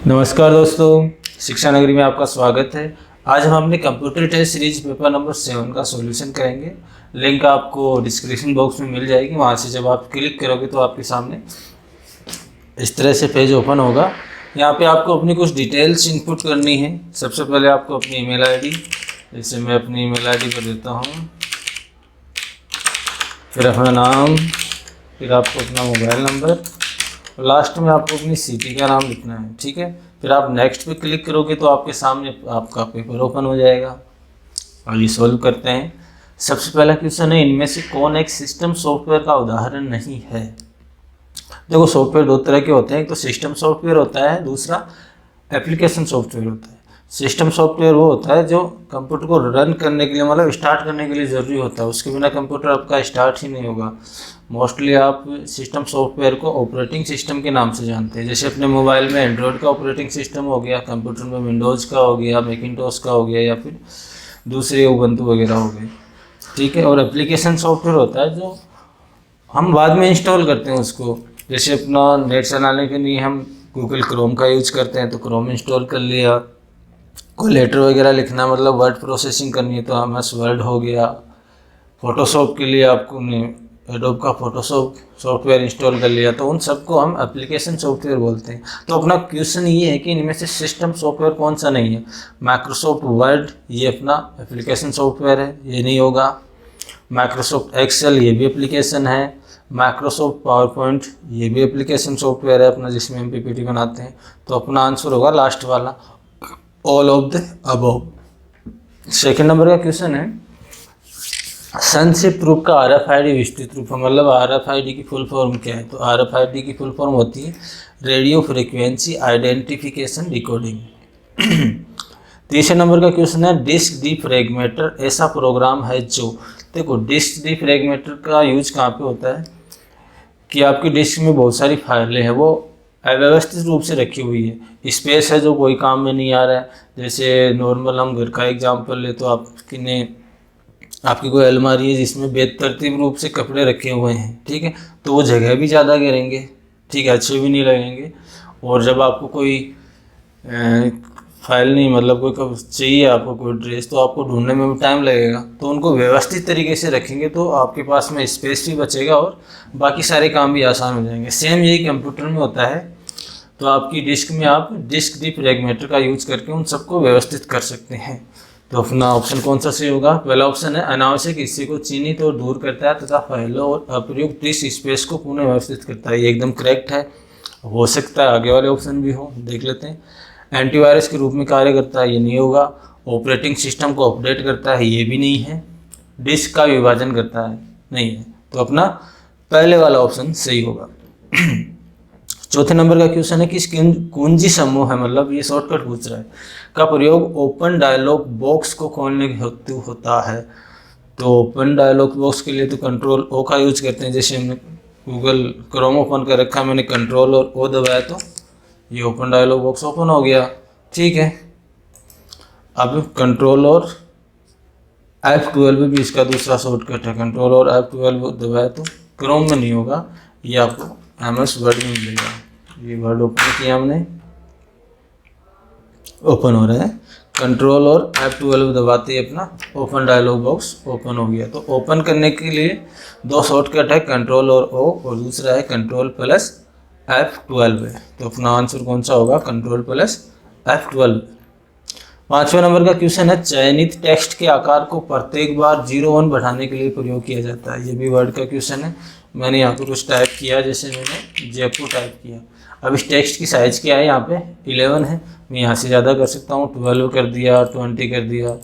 नमस्कार दोस्तों, शिक्षा नगरी में आपका स्वागत है। आज हम अपने computer test series paper number 7 का सॉल्यूशन करेंगे। लिंक आपको डिस्क्रिप्शन बॉक्स में मिल जाएगी। वहाँ से जब आप क्लिक करोगे तो आपके सामने इस तरह से पेज ओपन होगा। यहाँ पे आपको अपनी कुछ डिटेल्स इनपुट करनी है। सबसे पहले आपको अपनी ईमेल आईडी, जैसे मैं अपनी ईमेल आईडी पर देता हूँ, फिर अपना नाम, फिर आपको अपना मोबाइल नंबर, लास्ट में आपको अपनी सिटी का नाम लिखना है। ठीक है, फिर आप नेक्स्ट पे क्लिक करोगे तो आपके सामने आपका पेपर ओपन हो जाएगा। और ये सॉल्व करते हैं। सबसे पहला क्वेश्चन है, इनमें से कौन एक सिस्टम सॉफ्टवेयर का उदाहरण नहीं है। देखो, सॉफ्टवेयर दो तरह के होते हैं, एक तो सिस्टम सॉफ्टवेयर होता है, दूसरा एप्लीकेशन सॉफ्टवेयर होता है। सिस्टम सॉफ्टवेयर वो होता है जो कंप्यूटर को रन करने के लिए, मतलब स्टार्ट करने के लिए ज़रूरी होता है। उसके बिना कंप्यूटर आपका स्टार्ट ही नहीं होगा। मोस्टली आप सिस्टम सॉफ्टवेयर को ऑपरेटिंग सिस्टम के नाम से जानते हैं। जैसे अपने मोबाइल में एंड्रॉयड का ऑपरेटिंग सिस्टम हो गया, कंप्यूटर में विंडोज़ का हो गया, मैकिंटॉश का हो गया, या फिर दूसरे उबंटू वगैरह हो गए। ठीक है, और एप्लीकेशन सॉफ्टवेयर होता है जो हम बाद में इंस्टॉल करते हैं उसको। जैसे अपना नेट चलाने के लिए हम गूगल क्रोम का यूज करते हैं तो क्रोम इंस्टॉल कर लिया। कोई लेटर वगैरह लिखना, मतलब वर्ड प्रोसेसिंग करनी है तो MS वर्ड हो गया। फोटोशॉप के लिए आपको एडोब का फोटोशॉप सॉफ्टवेयर इंस्टॉल कर लिया, तो उन सबको हम एप्लीकेशन सॉफ्टवेयर बोलते हैं। तो अपना क्वेश्चन ये है कि इनमें से सिस्टम सॉफ्टवेयर कौन सा नहीं है। माइक्रोसॉफ्ट वर्ड ये अपना एप्लीकेशन सॉफ्टवेयर है, ये नहीं होगा। माइक्रोसॉफ्ट एक्सेल ये भी एप्लीकेशन है। माइक्रोसॉफ्ट पावर पॉइंट ये भी एप्लीकेशन सॉफ्टवेयर है अपना, जिसमें हम PPT बनाते हैं। तो अपना आंसर होगा लास्ट वाला, all of the above. Second number का क्वेश्चन है, संक्षिप्त रूप का RFID विस्तृत रूप है, मतलब RFID की फुल फॉर्म क्या है। तो RFID की फुल फॉर्म होती है रेडियो फ्रिक्वेंसी आइडेंटिफिकेशन डिकोडिंग। तीसरे नंबर का क्वेश्चन है, डिस्क डिफ्रैगमेंटर ऐसा प्रोग्राम है जो, देखो डिस्क डिफ्रैगमेंटर का यूज कहाँ पे होता है कि आपकी डिस्क में बहुत सारी फाइलें हैं, वो अव्यवस्थित रूप से रखी हुई है। स्पेस है जो कोई काम में नहीं आ रहा है। जैसे नॉर्मल हम घर का एग्जाम्पल ले तो आपकी कोई अलमारी है जिसमें बेतरतीब रूप से कपड़े रखे हुए हैं। ठीक है, तो वो जगह भी ज़्यादा घेरेंगे, ठीक है, अच्छे भी नहीं लगेंगे। और जब आपको कोई फाइल नहीं, मतलब कोई चाहिए आपको कोई ड्रेस, तो आपको ढूंढने में भी टाइम लगेगा। तो उनको व्यवस्थित तरीके से रखेंगे तो आपके पास में स्पेस भी बचेगा और बाकी सारे काम भी आसान हो जाएंगे। सेम यही कंप्यूटर में होता है। तो आपकी डिस्क में आप डिस्क डिफ्रैगमेंटर का यूज करके उन सबको व्यवस्थित कर सकते हैं। तो अपना ऑप्शन कौन सा सही होगा। पहला ऑप्शन है, अनावश्यक हिस्से को चिन्हित और दूर करता है तथा फाइलों और अप्रयुक्त डिस्क स्पेस को पुनः व्यवस्थित करता है। ये एकदम करेक्ट है। हो सकता है आगे वाले ऑप्शन भी हो, देख लेते हैं। एंटीवायरस के रूप में कार्य करता है, ये नहीं होगा। ऑपरेटिंग सिस्टम को अपडेट करता है, ये भी नहीं है। डिस्क का विभाजन करता है, नहीं है। तो अपना पहले वाला ऑप्शन सही होगा। चौथे नंबर का क्वेश्चन है, किस कुंजी समूह है, मतलब ये शॉर्टकट पूछ रहा है, का प्रयोग ओपन डायलॉग बॉक्स को खोलने के हेतु होता है। तो ओपन डायलॉग बॉक्स के लिए तो कंट्रोल O का यूज करते हैं। जैसे हमने गूगल क्रोम ओपन कर रखा है, मैंने कंट्रोल और O दबाया तो ये ओपन डायलॉग बॉक्स ओपन हो गया। ठीक है, अब कंट्रोल और F12 भी इसका दूसरा शॉर्टकट है। कंट्रोल और F12 दबाया तो क्रोम में नहीं होगा, ये आपको MS वर्ड में मिलेगा। ये वर्ड ओपन किया हमने, ओपन हो रहा है। कंट्रोल और F12 दबाते ही अपना ओपन डायलॉग बॉक्स ओपन हो गया। तो ओपन करने के लिए दो शॉर्टकट है, कंट्रोल और O, और दूसरा है कंट्रोल प्लस F12 है। तो अपना आंसर कौन सा होगा, कंट्रोल प्लस F12। पांचवें नंबर का क्वेश्चन है, चयनित टेक्स्ट के आकार को प्रत्येक बार 01 बढ़ाने के लिए प्रयोग किया जाता है। ये भी वर्ड का क्वेश्चन है। मैंने यहाँ पे कुछ टाइप किया, जैसे मैंने जयपुर टाइप किया। अब इस टेक्स्ट की साइज़ क्या है, यहाँ पे 11 है। मैं यहाँ से ज़्यादा कर सकता हूँ, 12 कर दिया, 20 कर दिया,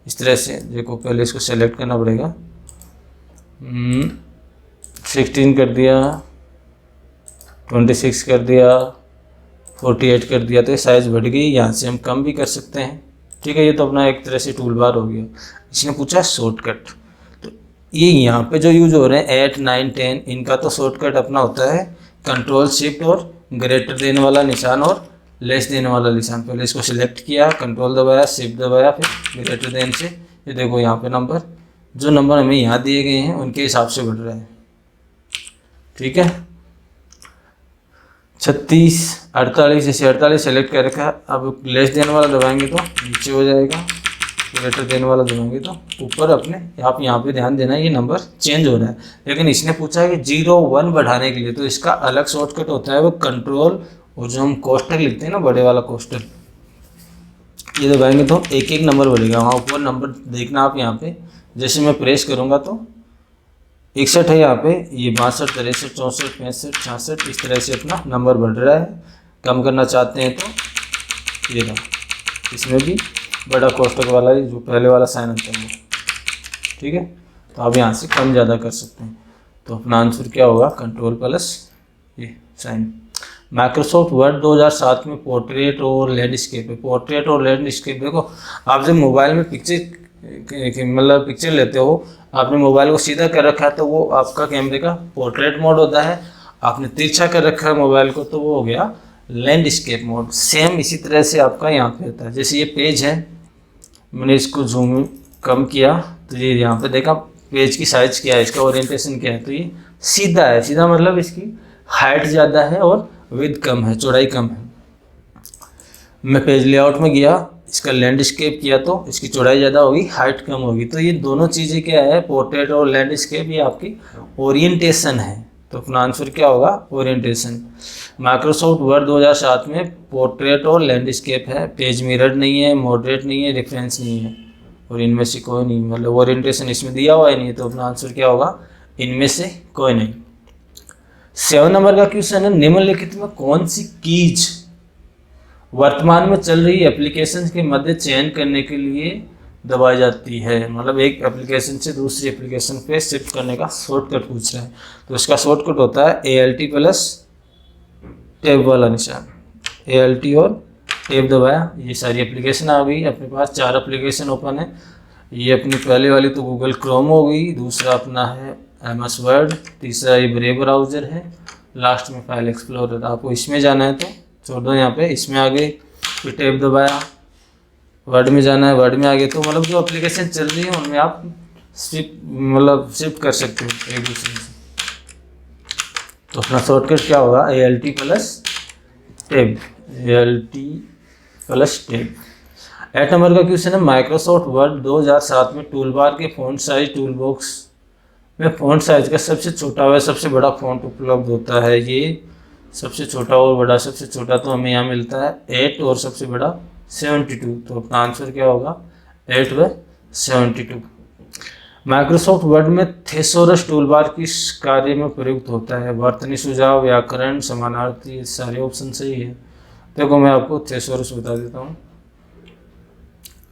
इस तरह से। देखो पहले इसको सेलेक्ट करना पड़ेगा। 16 कर दिया, 26 कर दिया, 48 कर दिया। तो ये साइज़ बढ़ गई। यहाँ से हम कम भी कर सकते हैं। ठीक है, ये तो अपना एक तरह से टूल बार हो गया। इसने पूछा शॉर्टकट, तो ये यहाँ पे जो यूज हो रहे हैं 8, 9, 10, इनका तो शॉर्टकट अपना होता है कंट्रोल शिफ्ट और ग्रेटर देन वाला निशान और लेस देन वाला निशान। पहले इसको सिलेक्ट किया, कंट्रोल दबाया, शिफ्ट दबाया, फिर ग्रेटर देन से ये देखो यहाँ पे नंबर, जो नंबर हमें यहाँ दिए गए हैं उनके हिसाब से बढ़ रहा है। ठीक है, 36 48, जैसे 48 सेलेक्ट कर रखा है। अब लेस देन वाला दबाएंगे तो नीचे हो जाएगा, ग्रेटर देन वाला दबाएंगे तो ऊपर। अपने आप यहाँ पे ध्यान देना ये नंबर चेंज हो रहा है, लेकिन इसने पूछा है कि 0 1 बढ़ाने के लिए, तो इसका अलग शॉर्टकट होता है वो कंट्रोल, और जो हम कोष्टक लिखते हैं ना बड़े वाला कोष्टक, ये दबाएंगे तो एक एक नंबर बढ़ेगा। वहाँ ऊपर नंबर देखना आप यहाँ पे, जैसे मैं प्रेस करूँगा तो 61 है यहाँ पे, ये 62 63 64 65 66, इस तरह से अपना नंबर बढ़ रहा है। कम करना चाहते हैं तो ये रहा, इसमें भी बड़ा कोष्टक वाला ही जो पहले वाला साइन होता है वो, ठीक है। तो आप यहाँ से कम ज़्यादा कर सकते हैं। तो अपना आंसर क्या होगा, कंट्रोल प्लस ये साइन। माइक्रोसॉफ्ट वर्ड 2007 में पोर्ट्रेट और लैंडस्केप है। पोर्ट्रेट और लैंडस्केप देखो, आप जब मोबाइल में मतलब पिक्चर लेते हो, आपने मोबाइल को सीधा कर रखा है तो वो आपका कैमरे का पोर्ट्रेट मोड होता है। आपने तिरछा कर रखा है मोबाइल को तो वो हो गया लैंडस्केप मोड। सेम इसी तरह से आपका यहाँ पे होता है। जैसे ये पेज है, मैंने इसको जूम कम किया तो ये यहाँ पे देखा पेज की साइज क्या है, इसका ओरिएंटेशन क्या है, तो ये सीधा है। सीधा मतलब इसकी हाइट ज़्यादा है और विड्थ कम है, चौड़ाई कम है। मैं पेज लेआउट में गया, इसका लैंडस्केप किया तो इसकी चौड़ाई ज़्यादा होगी, हाइट कम होगी। तो ये दोनों चीज़ें क्या है, पोर्ट्रेट और लैंडस्केप, ये आपकी ओरिएंटेशन है। तो अपना आंसर क्या होगा, ओरिएंटेशन। माइक्रोसॉफ्ट वर्ड 2007 में पोर्ट्रेट और लैंडस्केप है, पेज मिरर नहीं है, मॉडरेट नहीं है, रेफरेंस नहीं है, और इनमें से कोई नहीं, मतलब ओरिएंटेशन इसमें दिया हुआ ही नहीं है। तो अपना आंसर क्या होगा, इनमें से कोई नहीं। 7 नंबर का क्वेश्चन है, निम्नलिखित में कौन सी कीज वर्तमान में चल रही एप्लीकेशन के मध्य चयन करने के लिए दबाई जाती है। मतलब एक एप्लीकेशन से दूसरी एप्लीकेशन पे शिफ्ट करने का शॉर्टकट पूछ रहा है। तो इसका शॉर्टकट होता है ALT प्लस टैब वाला निशान। ALT और टैब दबाया, ये सारी एप्लीकेशन आ गई अपने पास। 4 एप्लीकेशन ओपन है। ये अपनी पहले वाली तो गूगल क्रोम हो गई, दूसरा अपना है MS वर्ड, तीसरा ये ब्रेव ब्राउज़र है, लास्ट में फाइल एक्सप्लोरर। आपको इसमें जाना है तो छोड़ दो, यहाँ पे इसमें आ गए। फिर टैब दबाया, वर्ड में जाना है, वर्ड में आ गए। तो मतलब जो एप्लीकेशन चल रही है उनमें आप शिफ्ट कर सकते हो एक दूसरे से। तो अपना शॉर्टकट क्या होगा, ALT plus tab, ALT plus tab. 8 number का क्वेश्चन है, माइक्रोसॉफ्ट वर्ड 2007 में टूल बार के फ़ॉन्ट साइज टूल बॉक्स में फ़ॉन्ट साइज का सबसे छोटा व सबसे बड़ा फ़ॉन्ट उपलब्ध होता है। ये सबसे छोटा और बड़ा, सबसे छोटा तो हमें यहाँ मिलता है 8 और सबसे बड़ा 72। तो अपना आंसर क्या होगा, 8 व 72। माइक्रोसॉफ्ट वर्ड में थेसोरस टूलबार किस कार्य में प्रयुक्त होता है। वर्तनी सुझाव, व्याकरण, समानार्थी, सारे ऑप्शन सही है। देखो मैं आपको थेसोरस बता देता हूँ।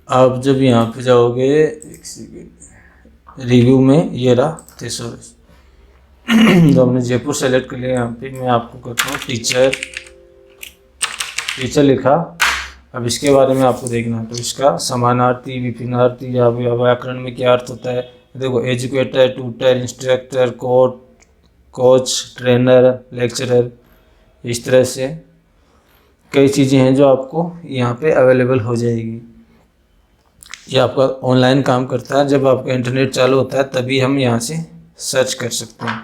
आप जब यहाँ पे जाओगे रिव्यू में, ये रहा थेसोरस। तो हमने जयपुर सेलेक्ट कर लिया। यहाँ पे मैं आपको करता हूँ टीचर लिखा। अब इसके बारे में आपको देखना है। तो इसका समानार्थी, विभिन्नार्थी या व्याकरण में क्या अर्थ होता है। देखो, educator, tutor, instructor, coach, trainer, lecturer, इस तरह से कई चीज़ें हैं जो आपको यहाँ पे अवेलेबल हो जाएगी। ये आपका ऑनलाइन काम करता है। जब आपका इंटरनेट चालू होता है तभी हम यहाँ से सर्च कर सकते हैं।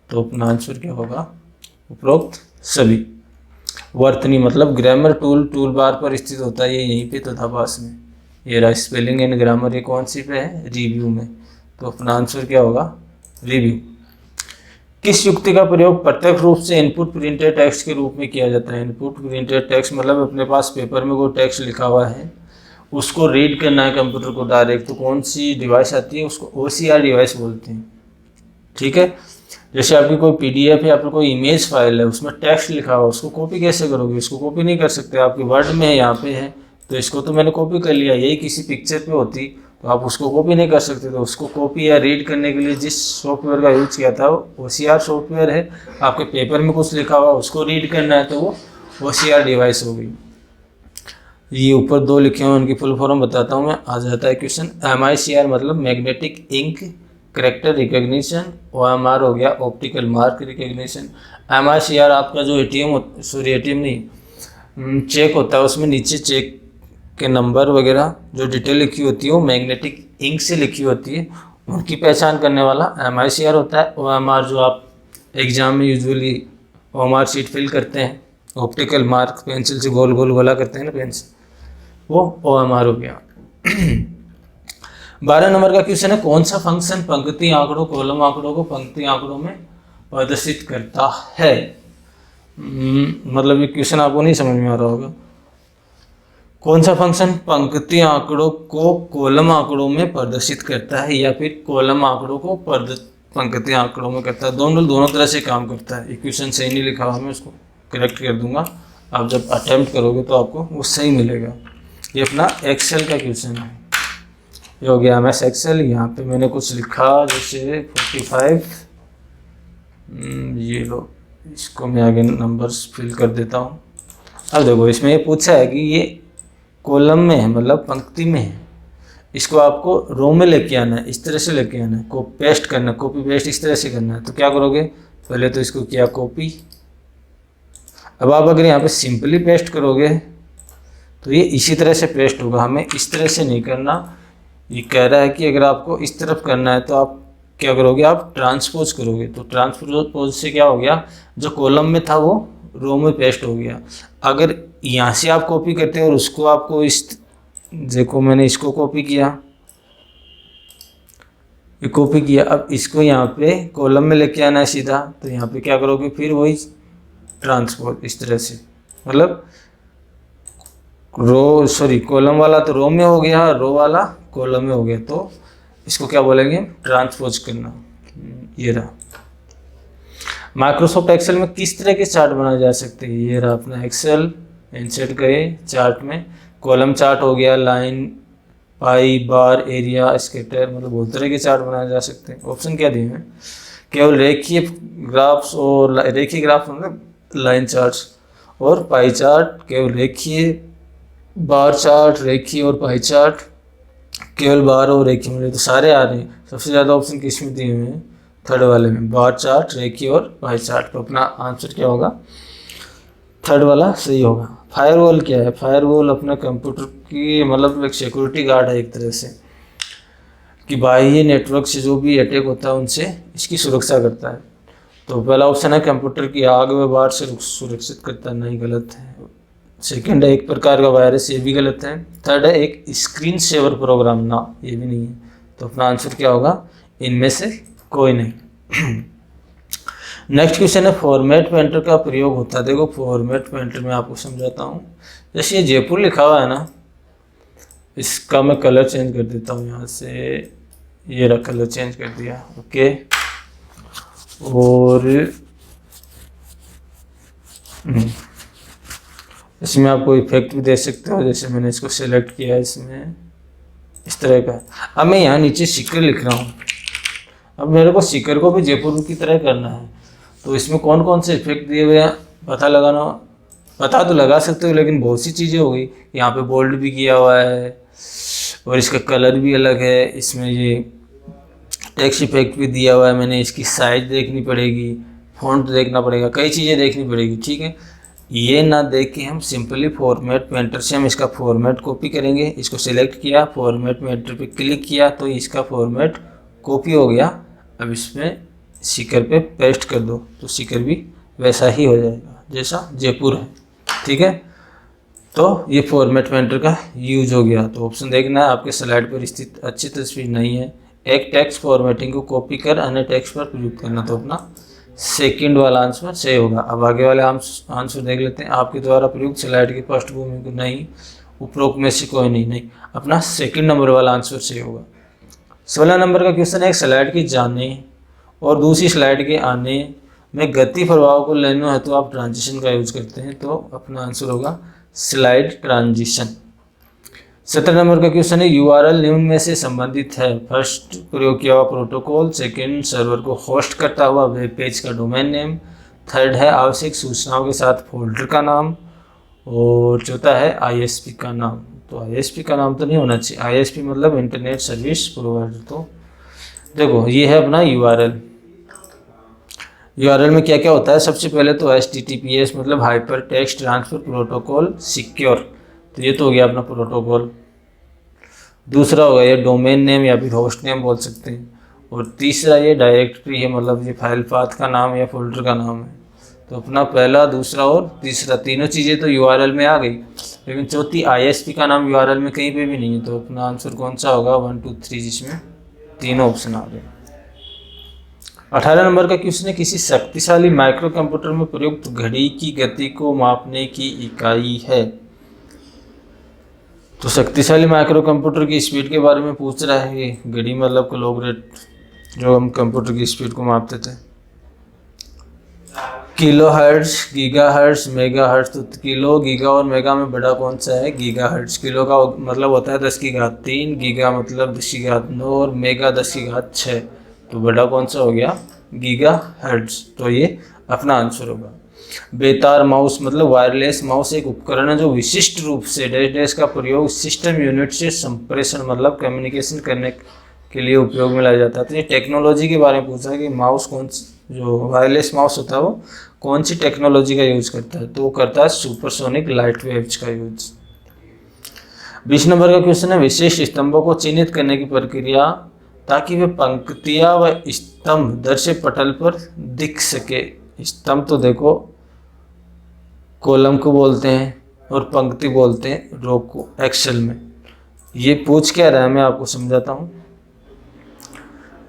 तो अपना आंसर क्या होगा, उपरोक्त सभी। वर्तनी मतलब ग्रामर टूल बार पर स्थित होता है, ये यहीं पे तो था पास में। ये रहा स्पेलिंग एंड ग्रामर, ये कौन सी पे है, रिव्यू में। तो अपना आंसर क्या होगा, रिव्यू। किस युक्ति का प्रयोग प्रत्यक्ष रूप से इनपुट प्रिंटेड टेक्स्ट के रूप में किया जाता है। इनपुट प्रिंटेड टेक्स्ट मतलब अपने पास पेपर में कोई टेक्स्ट लिखा हुआ है, उसको रीड करना है कंप्यूटर को डायरेक्ट। तो कौन सी डिवाइस आती है, उसको OCR डिवाइस बोलते हैं, ठीक है। जैसे आपकी कोई PDF है, आपकी कोई इमेज फाइल है, उसमें टेक्स्ट लिखा हुआ, उसको कॉपी कैसे करोगे, इसको कॉपी नहीं कर सकते। आपके वर्ड में है, यहाँ पे है, तो इसको तो मैंने कॉपी कर लिया। यही किसी पिक्चर पे होती तो आप उसको कॉपी नहीं कर सकते। तो उसको कॉपी या रीड करने के लिए जिस सॉफ्टवेयर का यूज किया था वो OCR सॉफ्टवेयर है। आपके पेपर में कुछ लिखा हुआ, उसको रीड करना है तो वो OCR डिवाइस हो गई। ये ऊपर 2 लिखे हुए, उनकी फुल फॉर्म बताता हूँ मैं, आ जाता है क्वेश्चन। MICR मतलब magnetic ink character recognition, OMR हो गया ऑप्टिकल मार्क रिकग्निशन। MICR आपका जो ATM नहीं चेक होता है, उसमें नीचे चेक के नंबर वगैरह जो डिटेल लिखी होती है वो मैग्नेटिक इंक से लिखी होती है, उनकी पहचान करने वाला MICR होता है। OMR जो आप एग्जाम में यूजुअली OMR शीट फिल करते हैं, ऑप्टिकल मार्क पेंसिल से गोल गोल गोला करते हैं ना पेंसिल, वो OMR हो गया। 12 नंबर का क्वेश्चन है, कौन सा फंक्शन पंक्ति आंकड़ों कॉलम आंकड़ों को पंक्ति आंकड़ों में प्रदर्शित करता है। मतलब ये क्वेश्चन आपको नहीं समझ में आ रहा होगा। कौन सा फंक्शन पंक्ति आंकड़ों को कॉलम आंकड़ों में प्रदर्शित करता है या फिर कॉलम आंकड़ों को पंक्ति आंकड़ों में करता है। दोनों तरह से काम करता है। क्वेश्चन सही नहीं लिखा हुआ, मैं उसको करेक्ट कर दूंगा। आप जब अटेम्प्ट करोगे तो आपको वो सही मिलेगा। ये अपना एक्सेल का क्वेश्चन है, ये हो गया MS एक्सेल। यहाँ पे मैंने कुछ लिखा जैसे 45, ये लो, इसको मैं आगे नंबर्स फिल कर देता हूँ। अब देखो इसमें ये पूछा है कि ये कॉलम में है, मतलब पंक्ति में है, इसको आपको रो में लेके आना है, इस तरह से लेके आना है, को पेस्ट करना है, कॉपी पेस्ट इस तरह से करना है। तो क्या करोगे, पहले तो इसको किया कॉपी। अब आप अगर यहाँ पे सिंपली पेस्ट करोगे तो ये इसी तरह से पेस्ट होगा, हमें इस तरह से नहीं करना। ये कह रहा है कि अगर आपको इस तरफ करना है तो आप क्या करोगे, आप ट्रांसपोज करोगे। तो ट्रांसपोज से क्या हो गया, जो कॉलम में था वो रो में पेस्ट हो गया। अगर यहाँ से आप कॉपी करते हैं और उसको आपको इस, देखो मैंने इसको कॉपी किया, ये कॉपी किया, अब इसको यहाँ पे कॉलम में लेके आना है सीधा, तो यहाँ पे क्या करोगे, फिर वही ट्रांसपोज इस तरह से, मतलब कॉलम वाला तो रो में हो गया, रो वाला कॉलम में हो गया, तो इसको क्या बोलेंगे, ट्रांसपोज करना। ये रहा। माइक्रोसॉफ्ट एक्सेल में किस तरह के चार्ट बनाए जा सकते हैं। ये रहा अपना एक्सेल, इंसर्ट गए चार्ट में, कॉलम चार्ट हो गया, लाइन, पाई, बार, एरिया, स्कैटर, मतलब बहुत तरह के चार्ट बनाए जा सकते हैं। ऑप्शन क्या दिए हैं, केवल रेखीय ग्राफ्स और रेखीय ग्राफ मतलब लाइन चार्ट्स, और पाई चार्ट, केवल रेखीय, बार चार्ट, रेखीय और पाई चार्ट, केवल बार और रेखीय, मतलब तो सारे आ रहे हैं। सबसे ज़्यादा ऑप्शन किस में दिए हुए हैं, थर्ड वाले में, बार चार्ट, रेखीय और पाई चार्ट। तो अपना आंसर क्या होगा, थर्ड वाला सही होगा। फायरवॉल क्या है, फायरवॉल अपना कंप्यूटर की मतलब एक सिक्योरिटी गार्ड है एक तरह से, कि बाह्य नेटवर्क से जो भी अटैक होता है उनसे इसकी सुरक्षा करता है। तो पहला ऑप्शन है कंप्यूटर की आग व बाढ़ से सुरक्षित करता है, नहीं गलत है। सेकंड है एक प्रकार का वायरस, ये भी गलत है। थर्ड है एक स्क्रीन सेवर प्रोग्राम, ना ये भी नहीं है। तो अपना आंसर क्या होगा, इनमें से कोई नहीं। नेक्स्ट क्वेश्चन है, फॉर्मेट पेंटर का प्रयोग होता है। देखो फॉर्मेट पेंटर में आपको समझाता हूँ। जैसे ये जयपुर लिखा हुआ है ना, इसका मैं कलर चेंज कर देता हूँ यहाँ से, ये रहा कलर चेंज कर दिया, ओके। और इसमें आपको इफेक्ट भी दे सकते हो, जैसे मैंने इसको सेलेक्ट किया है, इसमें इस तरह का। अब मैं यहाँ नीचे सीकर लिख रहा हूँ, अब मेरे को सीकर को भी जयपुर की तरह करना है। तो इसमें कौन कौन से इफेक्ट दिए हुए हैं पता तो लगा सकते हो, लेकिन बहुत सी चीज़ें हो गई। यहाँ पे बोल्ड भी किया हुआ है और इसका कलर भी अलग है, इसमें ये टेक्स्ट इफेक्ट भी दिया हुआ है मैंने, इसकी साइज देखनी पड़ेगी, फॉन्ट देखना पड़ेगा, कई चीज़ें देखनी पड़ेगी, ठीक है। ये ना देख के हम सिंपली फॉर्मेट पेंटर से हम इसका फॉर्मेट कॉपी करेंगे। इसको सिलेक्ट किया, फॉर्मेट पेंटर पे क्लिक किया, तो इसका फॉर्मेट कॉपी हो गया। अब इसमें सीकर पे पेस्ट कर दो तो सीकर भी वैसा ही हो जाएगा जैसा जयपुर है, ठीक है। तो ये फॉर्मेट पेंटर का यूज हो गया। तो ऑप्शन देखना है, आपके स्लाइड पर स्थित अच्छी तस्वीर नहीं है। एक टेक्स्ट फॉर्मेटिंग को कॉपी कर अन्य टेक्स्ट पर प्रयोग करना, तो अपना सेकंड वाला आंसर सही होगा। अब आगे वाले आंसर देख लेते हैं। आपके द्वारा प्रयुक्त स्लाइड की पृष्ठभूमि को नहीं, उपरोक्त में से कोई नहीं, अपना सेकंड नंबर वाला आंसर सही होगा। 16 नंबर का क्वेश्चन है, एक स्लाइड के जाने और दूसरी स्लाइड के आने में गति प्रभाव को लेना है तो आप ट्रांजिशन का यूज करते हैं, तो अपना आंसर होगा स्लाइड ट्रांजिशन। 17 नंबर का क्वेश्चन है, URL निम्न में से संबंधित है। फर्स्ट प्रयोग किया हुआ प्रोटोकॉल, सेकंड सर्वर को होस्ट करता हुआ वेब पेज का डोमेन नेम, थर्ड है आवश्यक सूचनाओं के साथ फोल्डर का नाम, और चौथा है ISP का नाम। तो ISP का नाम तो नहीं होना चाहिए, ISP मतलब इंटरनेट सर्विस प्रोवाइडर। तो देखो ये है अपना URL में क्या क्या होता है। सबसे पहले तो HTTPS मतलब hyper text transfer protocol secure, तो ये तो हो गया अपना प्रोटोकॉल। दूसरा होगा ये डोमेन नेम या फिर होस्ट नेम बोल सकते हैं, और तीसरा ये डायरेक्टरी है, मतलब ये फाइल पाथ का नाम या फोल्डर का नाम है। तो अपना पहला, दूसरा और तीसरा तीनों चीज़ें तो यूआरएल में आ गई, लेकिन चौथी आईएसपी का नाम यूआरएल में कहीं पे भी नहीं है। तो अपना आंसर कौन सा होगा? 1 2 3, जिसमें तीनों ऑप्शन आ गए। 18 नंबर का क्वेश्चन है, किसी शक्तिशाली माइक्रो कंप्यूटर में प्रयुक्त घड़ी की गति को मापने की इकाई है। तो शक्तिशाली माइक्रो कंप्यूटर की स्पीड के बारे में पूछ रहा है। ये घड़ी मतलब क्लॉक रेट, जो हम कंप्यूटर की स्पीड को मापते थे। Kilo hertz, giga hertz, mega hertz. तो किलो, गीगा और मेगा में बड़ा कौन सा है? Giga hertz. किलो का मतलब होता है 10 की घात 3, गीगा मतलब 10 की घात 9 और मेगा 10 की घात 6। तो बड़ा कौन सा हो गया? Giga hertz. तो ये अपना आंसर होगा। बेतार माउस मतलब वायरलेस माउस एक उपकरण है जो विशिष्ट रूप से डैश डैश का प्रयोग सिस्टम यूनिट से संप्रेषण मतलब कम्युनिकेशन करने के लिए उपयोग में लाया जाता है। तो ये टेक्नोलॉजी के बारे में पूछा है कि माउस कौन, जो वायरलेस माउस होता है वो कौन सी टेक्नोलॉजी का यूज करता है? तो वो करता है सुपरसोनिक लाइट वेव्स का यूज। 20 नंबर का क्वेश्चन है, विशेष स्तंभों को चिन्हित करने की प्रक्रिया ताकि वे पंक्तियां व स्तंभ दर्शक पटल पर दिख सके। स्तंभ तो देखो कॉलम को बोलते हैं और पंक्ति बोलते हैं रो को एक्सेल में। ये पूछ क्या रहा है मैं आपको समझाता हूँ।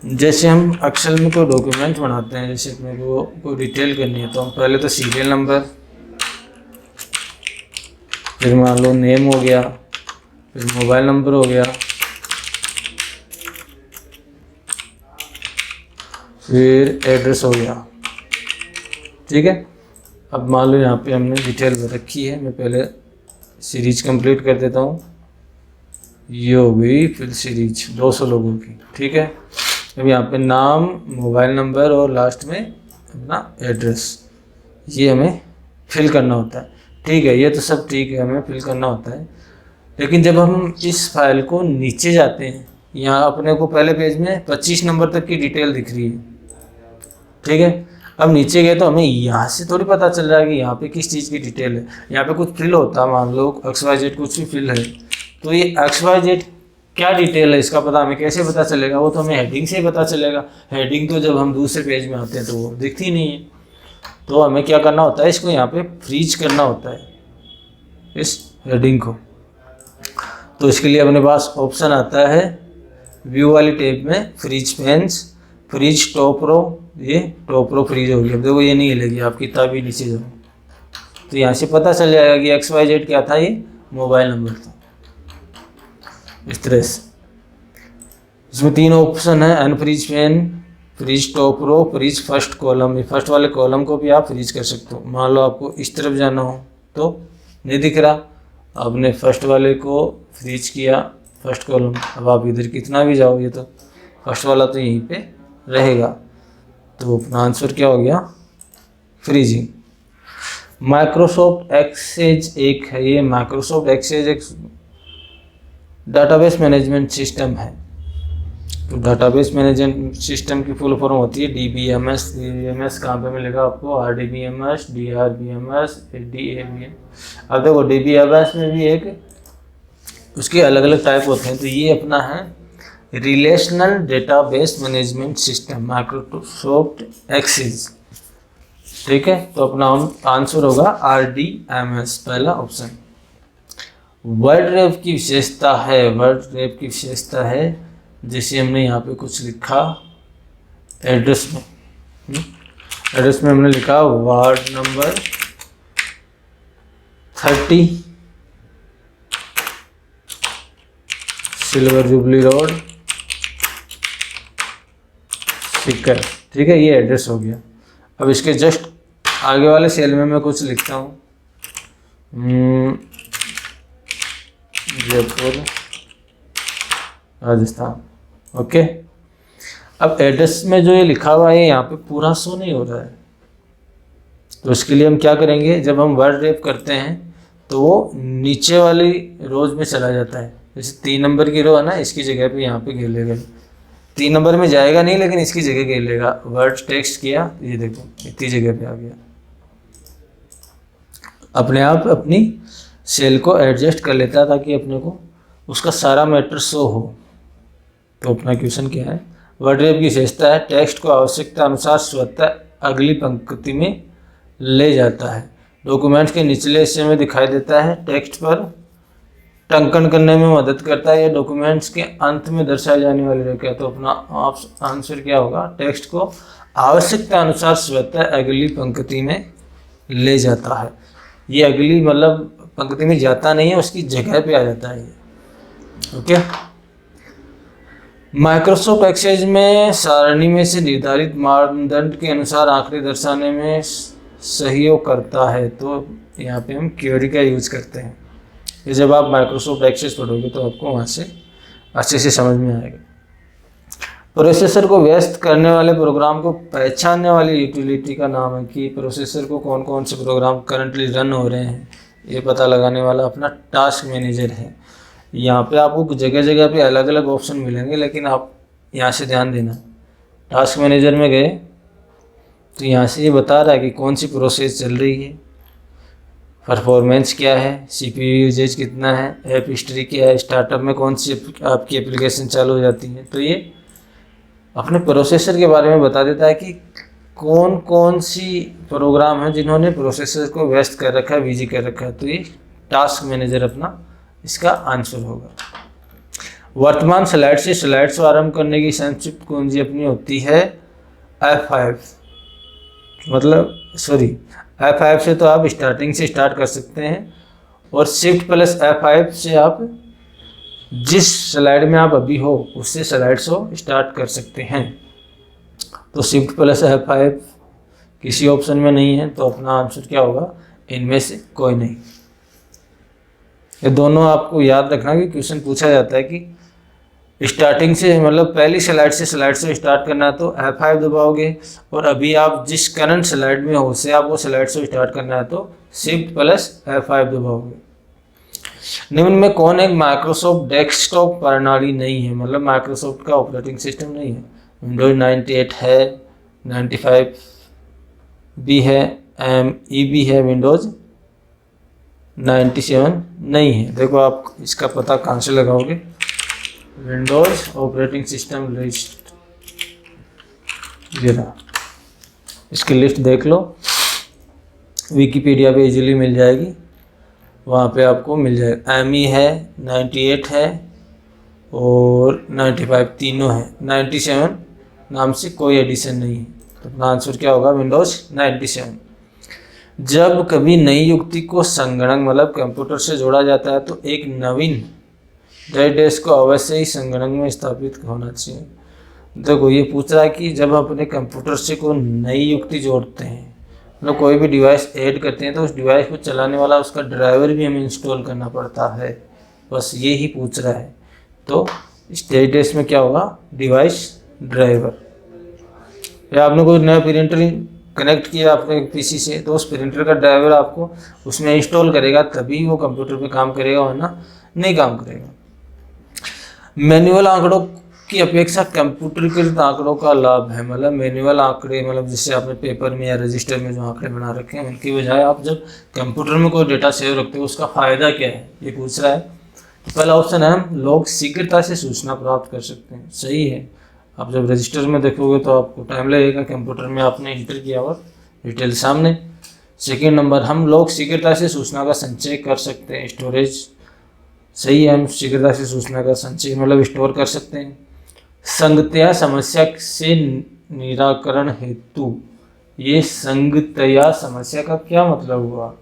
जैसे हम एक्सेल में कोई डॉक्यूमेंट बनाते हैं, जैसे अपने को कोई डिटेल करनी है, तो हम पहले तो सीरियल नंबर, फिर मान लो नेम हो गया, फिर मोबाइल नंबर हो गया, फिर एड्रेस हो गया। ठीक है, अब मान लो यहाँ पे हमने डिटेल रखी है। मैं पहले सीरीज कंप्लीट कर देता हूँ। ये हो गई फिर सीरीज 200 लोगों की। ठीक है, अब यहाँ पे नाम, मोबाइल नंबर और लास्ट में अपना एड्रेस, ये हमें फिल करना होता है। ठीक है, ये तो सब ठीक है, हमें फिल करना होता है। लेकिन जब हम इस फाइल को नीचे जाते हैं, यहाँ अपने को पहले पेज में 25 नंबर तक की डिटेल दिख रही है। ठीक है, अब नीचे गए तो हमें यहाँ से थोड़ी पता चल रहा है कि यहाँ पे किस चीज़ की डिटेल है। यहाँ पे कुछ फिल होता है, मान लो XYZ कुछ भी फिल है, तो ये XYZ क्या डिटेल है इसका पता हमें कैसे पता चलेगा? वो तो हमें हेडिंग से ही पता चलेगा। हेडिंग तो जब हम दूसरे पेज में आते हैं तो वो दिखती नहीं है। तो हमें क्या करना होता है, इसको यहाँ पे फ्रीज करना होता है, इस हेडिंग को। तो इसके लिए अपने पास ऑप्शन आता है व्यू वाली टैब में, freeze panes, freeze top row. ये टॉप रो फ्रीज हो गया। देखो ये नहीं हिलेगी, आप कितना भी नीचे जाओ तो यहाँ से पता चल जाएगा कि XYZ क्या था, ये मोबाइल नंबर था। इस तरह से इसमें 3 ऑप्शन है, unfreeze pane, freeze top row, freeze first column. First वाले कॉलम को भी आप फ्रीज कर सकते हो। मान लो आपको इस तरफ जाना हो तो नहीं दिख रहा, आपने फर्स्ट वाले को फ्रीज किया, फर्स्ट कॉलम। अब आप इधर कितना भी जाओ, ये तो फर्स्ट वाला तो यहीं पे रहेगा। तो अपना आंसर क्या हो गया? फ्रीजिंग। माइक्रोसॉफ्ट एक्सेस एक है, ये माइक्रोसॉफ्ट एक्सेस एक डाटाबेस मैनेजमेंट सिस्टम है। तो डाटाबेस मैनेजमेंट सिस्टम की फुल फॉर्म होती है DBMS। DBMS कहाँ पे मिलेगा आपको? RDBMS, DRBMS, DABMS। अब देखो DBMS में भी एक उसके अलग अलग टाइप होते हैं। तो ये अपना है relational database management system, Microsoft Access. ठीक है, तो अपना आंसर होगा RDMS, पहला ऑप्शन। वर्ड रैप की विशेषता है, वर्ड रैप की विशेषता है जैसे हमने यहाँ पे कुछ लिखा एड्रेस में, एड्रेस में हमने लिखा ward number 30, silver jubilee road, Sikar. ठीक है, ये एड्रेस हो गया। अब इसके जस्ट आगे वाले सेल में मैं कुछ लिखता हूँ, जयपुर राजस्थान। ओके, अब एड्रेस में जो ये लिखा हुआ है यहाँ पे पूरा शो नहीं हो रहा है। तो इसके लिए हम क्या करेंगे, जब हम वर्ड रैप करते हैं तो वो नीचे वाली रोज में चला जाता है। जैसे 3 नंबर की रो है ना, इसकी जगह पे यहाँ पे घेर लेगा। 3 नंबर में जाएगा नहीं, लेकिन इसकी जगह घेर लेगा। वर्ड टेक्स्ट किया, ये देखो इतनी जगह पे आ गया। अपने आप अपनी सेल को एडजस्ट कर लेता है ताकि अपने को उसका सारा मैटर शो हो। तो अपना क्वेश्चन क्या है, वर्ड रैप की विशेषता है टेक्स्ट को आवश्यकता अनुसार स्वतः अगली पंक्ति में ले जाता है। डॉक्यूमेंट्स के निचले हिस्से में दिखाई देता है, टेक्स्ट पर टंकन करने में मदद करता है। या डॉक्यूमेंट्स के अंत में दर्शाई जाने वाली रेखा। तो अपना आंसर क्या होगा, टेक्स्ट को आवश्यकता अनुसार स्वतः अगली पंक्ति में ले जाता है। ये अगली मतलब पंक्ति में जाता नहीं है, उसकी जगह पे आ जाता है ये। ओके। माइक्रोसॉफ्ट एक्सेल में सारणी में से निर्धारित मानदंड के अनुसार आंकड़े दर्शाने में सहयोग करता है। तो यहाँ पे हम क्वेरी का यूज करते हैं। ये जब आप माइक्रोसॉफ्ट एक्सेल पढ़ोगे तो आपको वहाँ से अच्छे से समझ में आएगा। प्रोसेसर को व्यस्त करने वाले प्रोग्राम को पहचानने वाली यूटिलिटी का नाम है कि प्रोसेसर को कौन कौन से प्रोग्राम करंटली रन हो रहे हैं, ये पता लगाने वाला अपना टास्क मैनेजर है। यहाँ पे आपको जगह जगह पे अलग अलग ऑप्शन मिलेंगे, लेकिन आप यहाँ से ध्यान देना। टास्क मैनेजर में गए तो यहाँ से ये बता रहा है कि कौन सी प्रोसेस चल रही है, परफॉर्मेंस क्या है, सीपीयू यूजेज कितना है, ऐप हिस्ट्री क्या है, स्टार्टअप में कौन सी आपकी एप्लीकेशन चालू हो जाती है। तो ये अपने प्रोसेसर के बारे में बता देता है कि कौन कौन सी प्रोग्राम हैं जिन्होंने प्रोसेसर को व्यस्त कर रखा है, बिजी कर रखा है। तो ये टास्क मैनेजर अपना इसका आंसर होगा। वर्तमान स्लाइड से स्लाइड्स को आरंभ करने की संक्षिप्त कुंजी अपनी होती है F5। मतलब F5 से तो आप स्टार्टिंग से स्टार्ट कर सकते हैं, और शिफ्ट प्लस F5 से आप जिस स्लाइड में आप अभी हो उससे स्लाइड्स को स्टार्ट कर सकते हैं। तो शिफ्ट प्लस F5 किसी ऑप्शन में नहीं है, तो अपना आंसर क्या होगा, इनमें से कोई नहीं। ये दोनों आपको याद रखना कि क्वेश्चन पूछा जाता है कि स्टार्टिंग से मतलब पहली स्लाइड से स्टार्ट करना है तो F5 दबाओगे, और अभी आप जिस करंट स्लाइड में हो उससे आपको स्लाइड से स्टार्ट करना है तो शिफ्ट प्लस F5 दबाओगे। निम्न में कौन एक माइक्रोसॉफ्ट डेस्कटॉप प्रणाली नहीं है, मतलब माइक्रोसॉफ्ट का ऑपरेटिंग सिस्टम नहीं है। विंडोज 98 है, 95 भी है, ME भी है, विंडोज 97 नहीं है। देखो आप इसका पता कहाँ से लगाओगे, विंडोज ऑपरेटिंग सिस्टम लिस्ट, ये रहा, इसकी लिस्ट देख लो, विकिपीडिया पे इजीली मिल जाएगी, वहाँ पे आपको मिल जाएगा। ME है, 98 है और 95 तीनों है, 97 नाम से कोई एडिशन नहीं है। तो अपना आंसर क्या होगा, विंडोज 97। जब कभी नई युक्ति को संगणक मतलब कंप्यूटर से जोड़ा जाता है तो एक नवीन डेस्क को अवश्य ही संगणक में स्थापित होना चाहिए। देखो ये पूछ रहा है कि जब आप अपने कंप्यूटर से कोई नई युक्ति जोड़ते हैं, मतलब कोई भी डिवाइस ऐड करते हैं, तो उस डिवाइस को चलाने वाला उसका ड्राइवर भी हमें इंस्टॉल करना पड़ता है। बस ये ही पूछ रहा है। तो इस डेस्क में क्या होगा, डिवाइस ड्राइवर। या आपने कोई नया प्रिंटर कनेक्ट किया अपने पीसी से, तो उस प्रिंटर का ड्राइवर आपको उसमें इंस्टॉल करेगा, तभी वो कंप्यूटर पे काम करेगा, वरना नहीं काम करेगा। मैनुअल आंकड़ों की अपेक्षा कंप्यूटरीकृत आंकड़ों का लाभ है, मतलब मैनुअल आंकड़े मतलब जिससे आपने पेपर में या रजिस्टर में जो आंकड़े बना रखे हैं उनकी बजाय आप जब कंप्यूटर में कोई डेटा सेव रखते हो उसका फ़ायदा क्या है, ये पूछ रहा है। पहला ऑप्शन है, हम लोग शीघ्रता से सूचना प्राप्त कर सकते हैं। सही है, आप जब रजिस्टर में देखोगे तो आपको टाइम लगेगा, कंप्यूटर में आपने एंटर किया और डिटेल सामने। सेकेंड नंबर, हम लोग शीघ्रता से सूचना का संचय कर सकते हैं, स्टोरेज। सही है, हम शीघ्रता से सूचना का संचय मतलब स्टोर कर सकते हैं। संगतया समस्या से निराकरण हेतु, ये संगतया समस्या का क्या मतलब हुआ,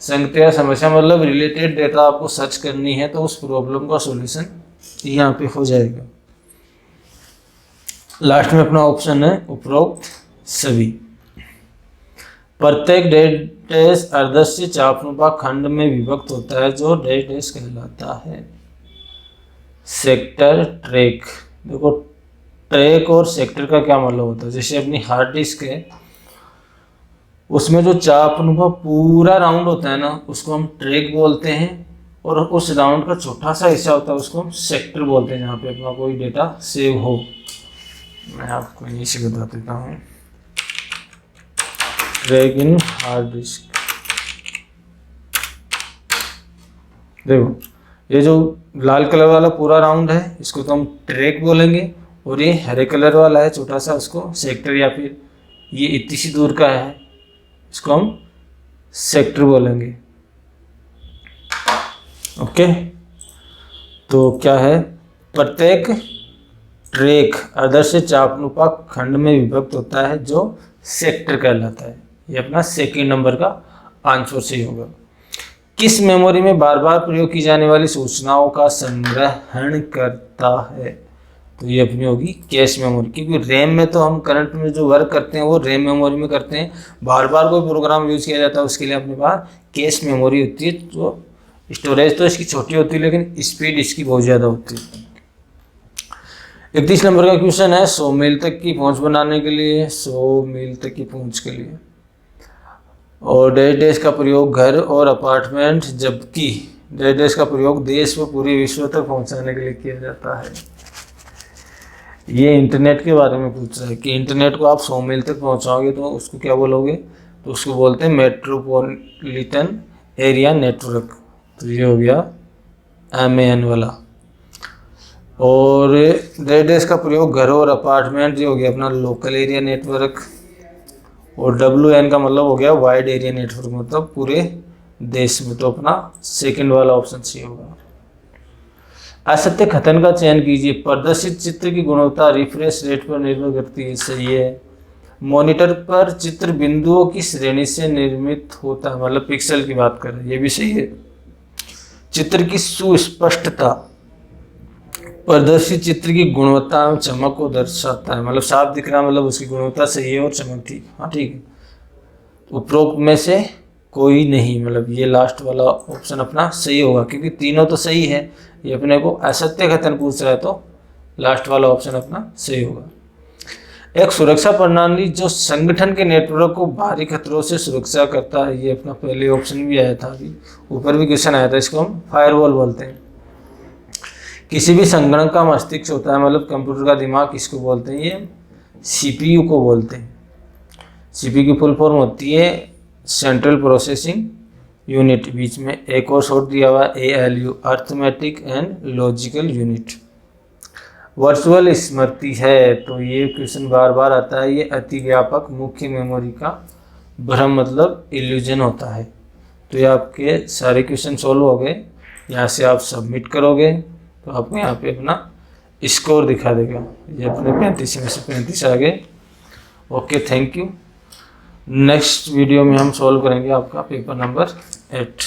संगतया समस्या मतलब रिलेटेड डेटा आपको सर्च करनी है तो उस प्रॉब्लम का सॉल्यूशन यहाँ पे हो जाएगा। लास्ट में अपना ऑप्शन है उपरोक्त सभी। प्रत्येक डेश अर्धस्य चापनुमा खंड में विभक्त होता है जो डेश कहलाता है। Sector, track. देखो ट्रैक और सेक्टर का क्या मतलब होता है, जैसे अपनी हार्ड डिस्क है उसमें जो चापनुमा पूरा राउंड होता है ना उसको हम ट्रैक बोलते हैं, और उस राउंड का छोटा सा हिस्सा होता है उसको हम सेक्टर बोलते हैं, जहाँ पे अपना कोई डेटा सेव हो। मैं आपको यहीं से बता देता हूँ, ट्रैक इन हार्ड डिस्क। देखो ये जो लाल कलर वाला पूरा राउंड है इसको तो हम ट्रैक बोलेंगे, और ये हरे कलर वाला है छोटा सा उसको सेक्टर, या फिर ये इतनी सी दूर का है इसको हम सेक्टर बोलेंगे। ओके, तो क्या है, प्रत्येक ट्रैक आदर्श चापनुपा खंड में विभक्त होता है जो सेक्टर कहलाता है। ये अपना सेकंड नंबर का आंसर सही होगा। किस मेमोरी में बार बार प्रयोग की जाने वाली सूचनाओं का संग्रहण करता है? तो ये अपनी होगी कैश मेमोरी, क्योंकि रैम में तो हम करंट में जो वर्क करते हैं वो रैम मेमोरी में करते हैं। बार बार कोई प्रोग्राम यूज किया जाता है उसके लिए अपने पास कैश मेमोरी होती है। तो स्टोरेज तो इसकी छोटी होती है लेकिन स्पीड इसकी बहुत ज़्यादा होती है। 31 नंबर का क्वेश्चन है, 100 मील तक की पहुंच बनाने के लिए, 100 मील तक की पहुंच के लिए और डैश डैश का प्रयोग घर और अपार्टमेंट, जबकि डैश डैश का प्रयोग देश व पूरे विश्व तक पहुंचाने के लिए किया जाता है। ये इंटरनेट के बारे में पूछ रहा है कि इंटरनेट को आप 100 मील तक पहुंचाओगे तो उसको क्या बोलोगे? तो उसको बोलते हैं मेट्रोपॉलिटन एरिया नेटवर्क। तो ये हो गया MAN वाला। और डैश डैश का प्रयोग घर और अपार्टमेंट, ये हो गया अपना लोकल एरिया नेटवर्क। और WN का मतलब हो गया वाइड एरिया नेटवर्क, मतलब पूरे देश में। तो अपना सेकंड वाला ऑप्शन सही होगा। असत्य कथन का चयन कीजिए। प्रदर्शित चित्र की गुणवत्ता रिफ्रेश रेट पर निर्भर करती है, सही है। मॉनिटर पर चित्र बिंदुओं की श्रेणी से निर्मित होता है, मतलब पिक्सल की बात कर रहे हैं, ये भी सही है। चित्र की सुस्पष्टता प्रदर्शित चित्र की गुणवत्ता एवं चमक को दर्शाता है, मतलब साफ दिख रहा है, मतलब उसकी गुणवत्ता सही है और चमक ठीक। हाँ ठीक है, उपरोक्त में से कोई नहीं, मतलब ये लास्ट वाला ऑप्शन अपना सही होगा, क्योंकि तीनों तो सही है। ये अपने को असत्य कथन पूछ रहा है तो लास्ट वाला ऑप्शन अपना सही होगा। एक सुरक्षा प्रणाली जो संगठन के नेटवर्क को बाहरी खतरों से सुरक्षा करता है, ये अपना पहले ऑप्शन भी आया था, अभी ऊपर भी क्वेश्चन आया था। इसको हम फायरवॉल बोलते हैं। किसी भी संगणक का मस्तिष्क होता है, मतलब कंप्यूटर का दिमाग किसको बोलते हैं? ये CPU को बोलते हैं। CPU की फुल फॉर्म होती है सेंट्रल प्रोसेसिंग यूनिट, बीच में एक और शॉर्ट दिया हुआ ALU, arithmetic and logical unit. Virtual स्मृति है, तो ये क्वेश्चन बार बार आता है। ये अतिव्यापक मुख्य मेमोरी का भ्रम, मतलब इल्यूजन होता है। तो ये आपके सारे क्वेश्चन सॉल्व हो गए। यहाँ से आप सबमिट करोगे तो आपको यहाँ पे अपना स्कोर दिखा देगा। ये अपने 35 में से 35 आ गए। Okay, thank you. Next video में हम सॉल्व करेंगे आपका पेपर नंबर 8।